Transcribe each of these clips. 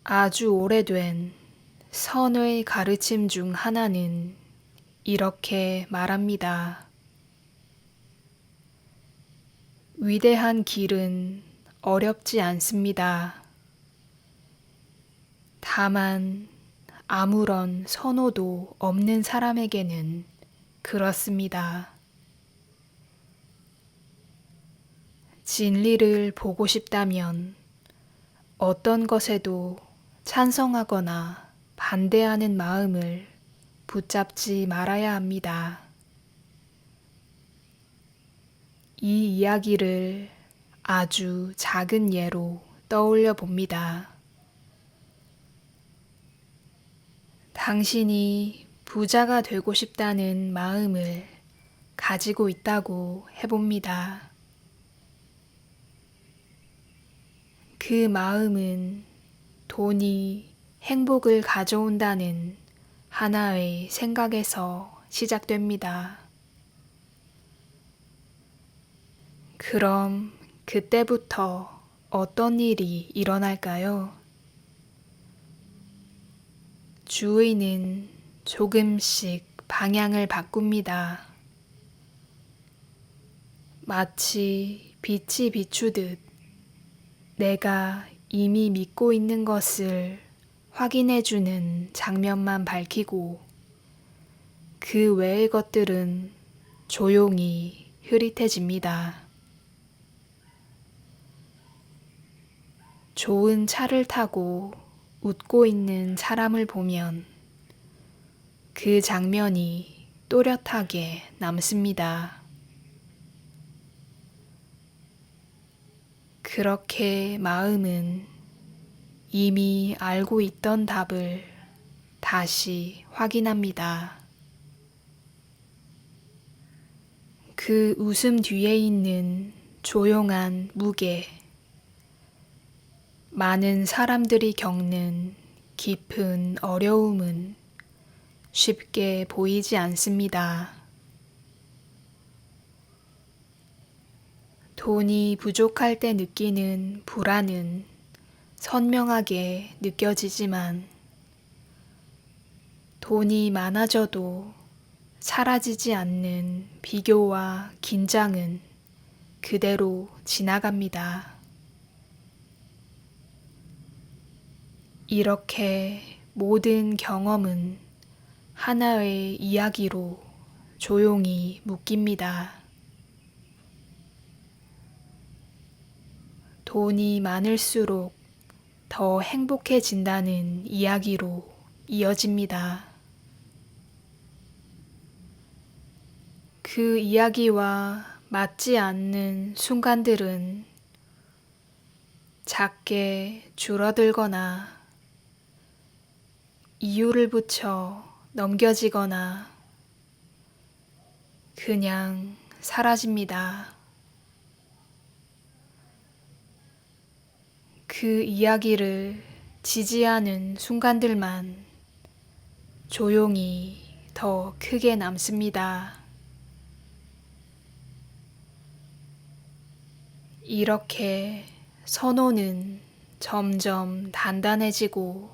아주 오래된 선의 가르침 중 하나는 이렇게 말합니다. 위대한 길은 어렵지 않습니다. 다만 아무런 선호도 없는 사람에게는 그렇습니다. 진리를 보고 싶다면 어떤 것에도 찬성하거나 반대하는 마음을 붙잡지 말아야 합니다. 이 이야기를 아주 작은 예로 떠올려 봅니다. 당신이 부자가 되고 싶다는 마음을 가지고 있다고 해봅니다. 그 마음은 돈이 행복을 가져온다는 하나의 생각에서 시작됩니다. 그럼 그때부터 어떤 일이 일어날까요? 주의는 조금씩 방향을 바꿉니다. 마치 빛이 비추듯 내가 이미 믿고 있는 것을 확인해주는 장면만 밝히고 그 외의 것들은 조용히 흐릿해집니다. 좋은 차를 타고 웃고 있는 사람을 보면 그 장면이 또렷하게 남습니다. 그렇게 마음은 이미 알고 있던 답을 다시 확인합니다. 그 웃음 뒤에 있는 조용한 무게, 많은 사람들이 겪는 깊은 어려움은 쉽게 보이지 않습니다. 돈이 부족할 때 느끼는 불안은 선명하게 느껴지지만 돈이 많아져도 사라지지 않는 비교와 긴장은 그대로 지나갑니다. 이렇게 모든 경험은 하나의 이야기로 조용히 묶입니다. 돈이 많을수록 더 행복해진다는 이야기로 이어집니다. 그 이야기와 맞지 않는 순간들은 작게 줄어들거나 이유를 붙여 넘겨지거나 그냥 사라집니다. 그 이야기를 지지하는 순간들만 조용히 더 크게 남습니다. 이렇게 선호는 점점 단단해지고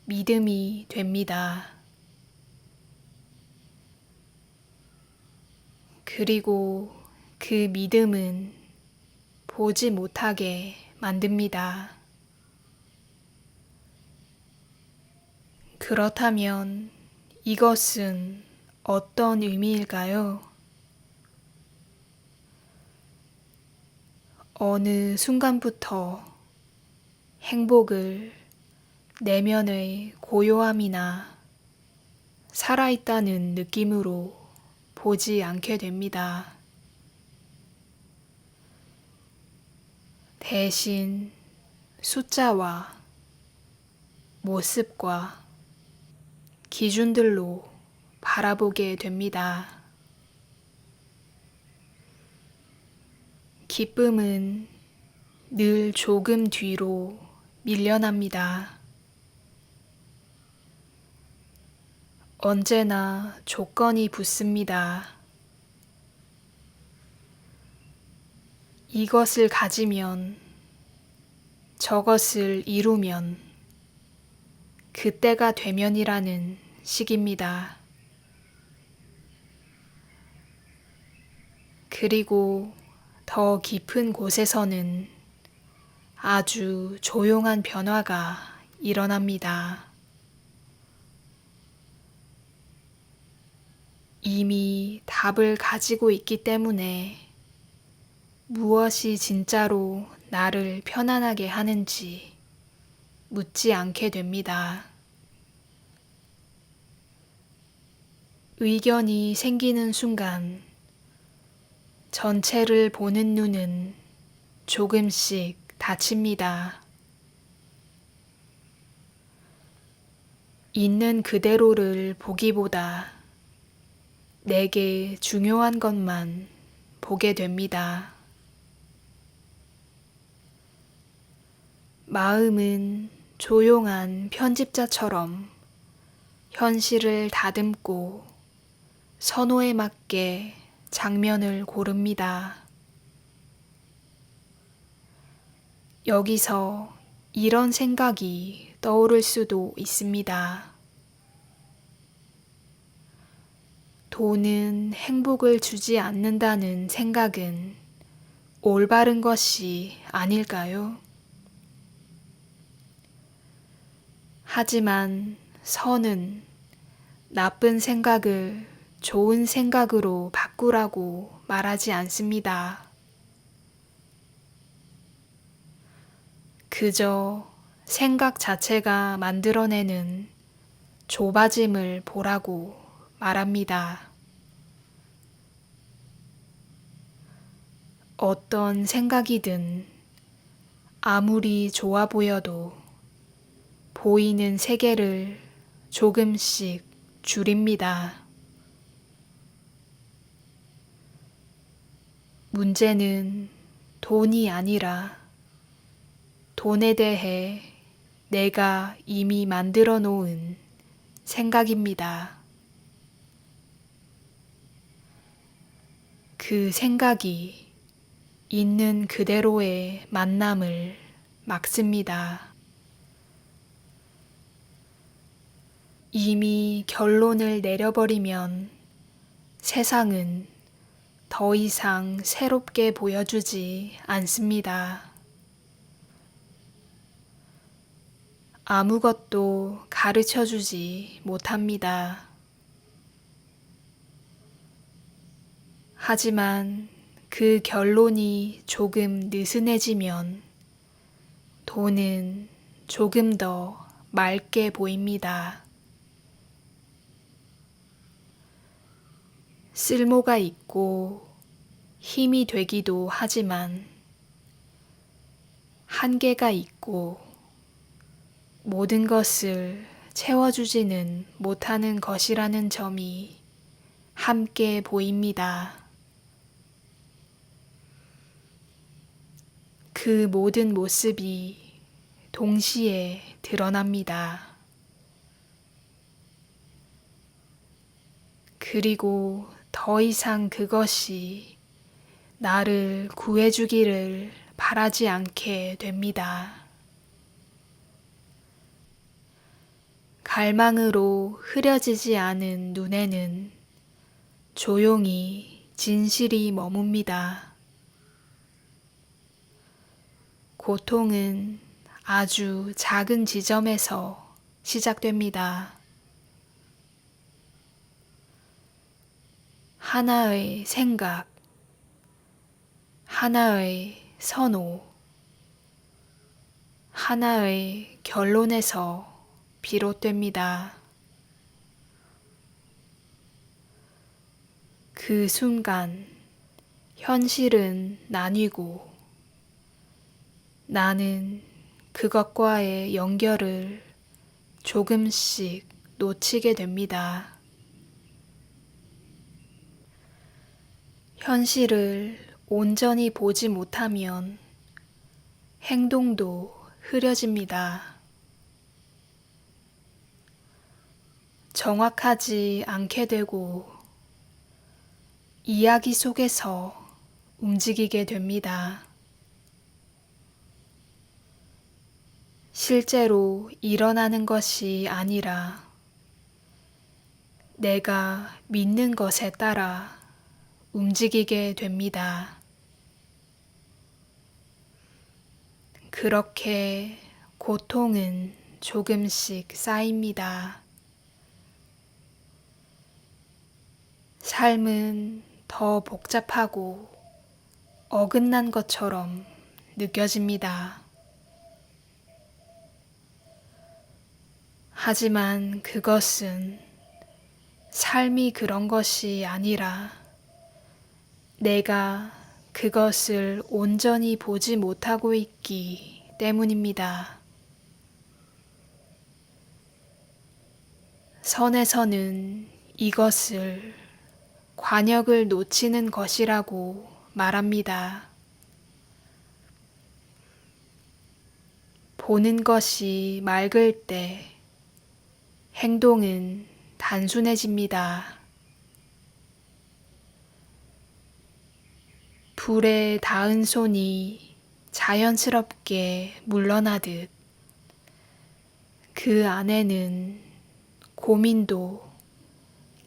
믿음이 됩니다. 그리고 그 믿음은 보지 못하게 만듭니다. 그렇다면 이것은 어떤 의미일까요? 어느 순간부터 행복을 내면의 고요함이나 살아있다는 느낌으로 보지 않게 됩니다. 대신 숫자와 모습과 기준들로 바라보게 됩니다. 기쁨은 늘 조금 뒤로 밀려납니다. 언제나 조건이 붙습니다. 이것을 가지면, 저것을 이루면 그때가 되면이라는 식입니다. 그리고 더 깊은 곳에서는 아주 조용한 변화가 일어납니다. 이미 답을 가지고 있기 때문에 무엇이 진짜로 나를 편안하게 하는지 묻지 않게 됩니다. 의견이 생기는 순간 전체를 보는 눈은 조금씩 닫힙니다. 있는 그대로를 보기보다 내게 중요한 것만 보게 됩니다. 마음은 조용한 편집자처럼 현실을 다듬고 선호에 맞게 장면을 고릅니다. 여기서 이런 생각이 떠오를 수도 있습니다. 돈은 행복을 주지 않는다는 생각은 올바른 것이 아닐까요? 하지만 선은 나쁜 생각을 좋은 생각으로 바꾸라고 말하지 않습니다. 그저 생각 자체가 만들어내는 좁아짐을 보라고 말합니다. 어떤 생각이든 아무리 좋아 보여도 보이는 세계를 조금씩 줄입니다. 문제는 돈이 아니라 돈에 대해 내가 이미 만들어 놓은 생각입니다. 그 생각이 있는 그대로의 만남을 막습니다. 이미 결론을 내려버리면 세상은 더 이상 새롭게 보여주지 않습니다. 아무것도 가르쳐 주지 못합니다. 하지만 그 결론이 조금 느슨해지면 돈은 조금 더 맑게 보입니다. 쓸모가 있고 힘이 되기도 하지만 한계가 있고 모든 것을 채워주지는 못하는 것이라는 점이 함께 보입니다. 그 모든 모습이 동시에 드러납니다. 그리고 더 이상 그것이 나를 구해주기를 바라지 않게 됩니다. 갈망으로 흐려지지 않은 눈에는 조용히 진실이 머뭅니다. 고통은 아주 작은 지점에서 시작됩니다. 하나의 생각, 하나의 선호, 하나의 결론에서 비롯됩니다. 그 순간 현실은 나뉘고 나는 그것과의 연결을 조금씩 놓치게 됩니다. 현실을 온전히 보지 못하면 행동도 흐려집니다. 정확하지 않게 되고 이야기 속에서 움직이게 됩니다. 실제로 일어나는 것이 아니라 내가 믿는 것에 따라 움직이게 됩니다. 그렇게 고통은 조금씩 쌓입니다. 삶은 더 복잡하고 어긋난 것처럼 느껴집니다. 하지만 그것은 삶이 그런 것이 아니라 내가 그것을 온전히 보지 못하고 있기 때문입니다. 선에서는 이것을 관역을 놓치는 것이라고 말합니다. 보는 것이 맑을 때 행동은 단순해집니다. 불에 닿은 손이 자연스럽게 물러나듯 그 안에는 고민도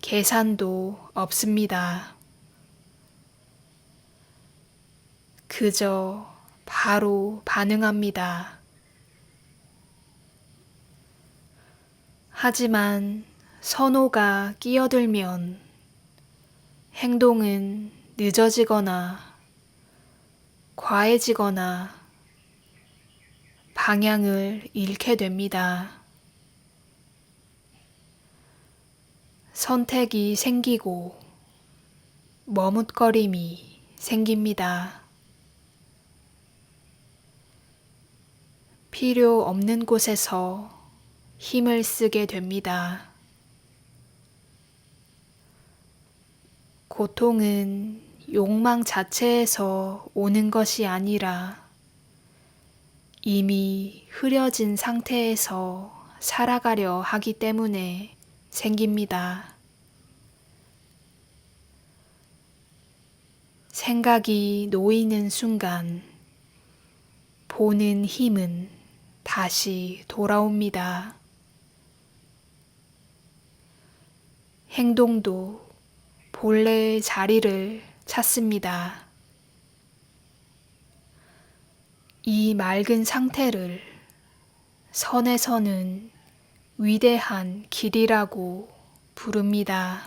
계산도 없습니다. 그저 바로 반응합니다. 하지만 선호가 끼어들면 행동은 늦어지거나 과해지거나 방향을 잃게 됩니다. 선택이 생기고 머뭇거림이 생깁니다. 필요 없는 곳에서 힘을 쓰게 됩니다. 고통은 욕망 자체에서 오는 것이 아니라 이미 흐려진 상태에서 살아가려 하기 때문에 생깁니다. 생각이 놓이는 순간 보는 힘은 다시 돌아옵니다. 행동도 본래의 자리를 찾습니다. 이 맑은 상태를 선에서는 위대한 길이라고 부릅니다.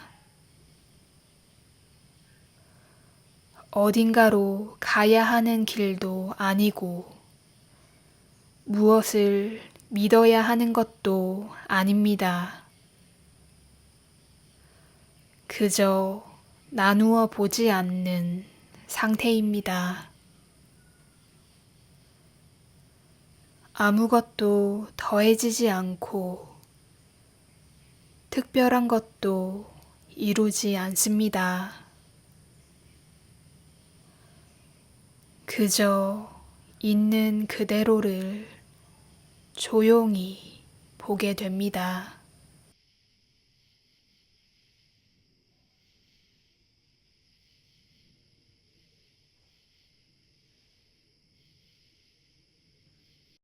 어딘가로 가야 하는 길도 아니고 무엇을 믿어야 하는 것도 아닙니다. 그저 나누어 보지 않는 상태입니다. 아무것도 더해지지 않고 특별한 것도 이루지 않습니다. 그저 있는 그대로를 조용히 보게 됩니다.